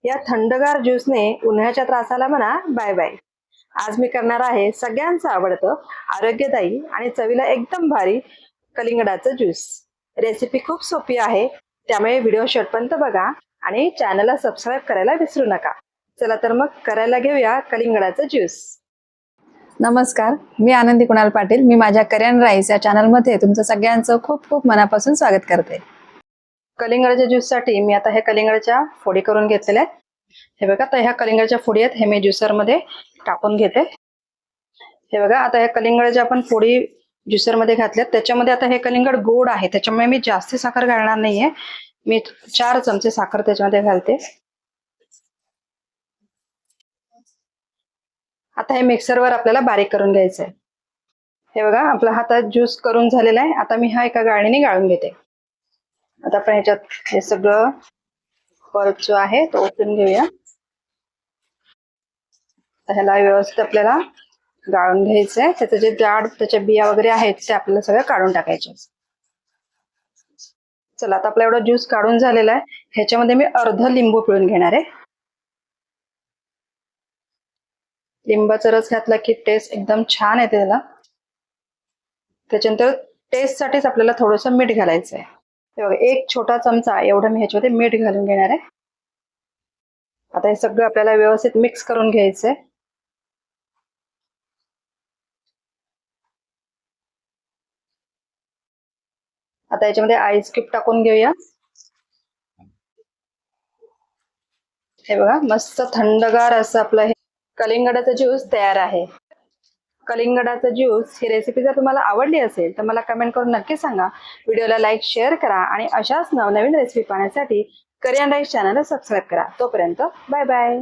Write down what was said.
या थंडगार ज्यूसने उन्हाळ्याच्या त्रासाला म्हणा बाय बाय। आज मी करणार आहे सगळ्यांचं आवडतं, आरोग्यदायी आणि चवीला एकदम भारी कलिंगडाचं ज्यूस। रेसिपी खूप सोपी आहे, त्यामुळे व्हिडिओ शेवटपर्यंत बघा आणि चॅनलला सबस्क्राईब करायला विसरू नका। चला तर मग करायला घेऊया कलिंगडाचं ज्यूस। नमस्कार, मी आनंदी कुणाल पाटील। मी माझ्या करियन राईस या चॅनलमध्ये तुमचं सगळ्यांचं खूप खूप मनापासून स्वागत करते। कलिंगडाच्या ज्यूससाठी मी आता हे कलिंगडाच्या फोडी करून घेतलेल्या आहेत। हे बघा, आता ह्या कलिंगडाच्या फोडी आहेत, हे मी ज्युसरमध्ये टाकून घेते। हे बघा, आता ह्या कलिंगडाच्या आपण फोडी ज्युसरमध्ये घातल्यात। त्याच्यामध्ये आता हे कलिंगड गोड आहे, त्याच्यामुळे मी जास्त साखर घालणार नाहीये। मी 4 चमचे साखर त्याच्यामध्ये घालते। आता हे मिक्सरवर आपल्याला बारीक करून घ्यायचंय। हे बघा, आपला हात ज्यूस करून झालेला आहे। आता मी हा एका गाळणीने गाळून घेते। आता आपण ह्याच्यात हे सगळं पल्प जो आहे तो ओतून घेऊया। ह्याला व्यवस्थित आपल्याला गाळून घ्यायचंय। त्याचे जे जाड त्याच्या बिया वगैरे आहेत ते आपल्याला सगळं काढून टाकायचे। चला, आता आपला एवढा ज्यूस काढून झालेला आहे। ह्याच्यामध्ये मी अर्ध लिंबू पिळून घेणार आहे। लिंबाचा रस घातला की टेस्ट एकदम छान येते त्याला। त्याच्यानंतर टेस्ट साठीच आपल्याला थोडंसं मीठ घालायचं आहे। हे बघा, 1 छोटा चमचा एवढं मी ह्याच्यामध्ये मीठ घालून घेणार आहे। आता हे सगळं आपल्याला व्यवस्थित मिक्स करून घ्यायचंय। आता याच्यामध्ये आईस क्यूब टाकून घेऊया। हे बघा, मस्त थंडगार असं आपलं हे कलिंगडाचं ज्यूस तयार आहे। कलिंगडाचं ज्यूस ही रेसिपी जर तुम्हाला आवडली असेल तर मला कमेंट करून नक्की सांगा। व्हिडिओला लाईक शेअर करा आणि अशाच नवनवीन रेसिपी पाहण्यासाठी करियन राईस चॅनलला सबस्क्राईब करा। तोपर्यंत बाय बाय।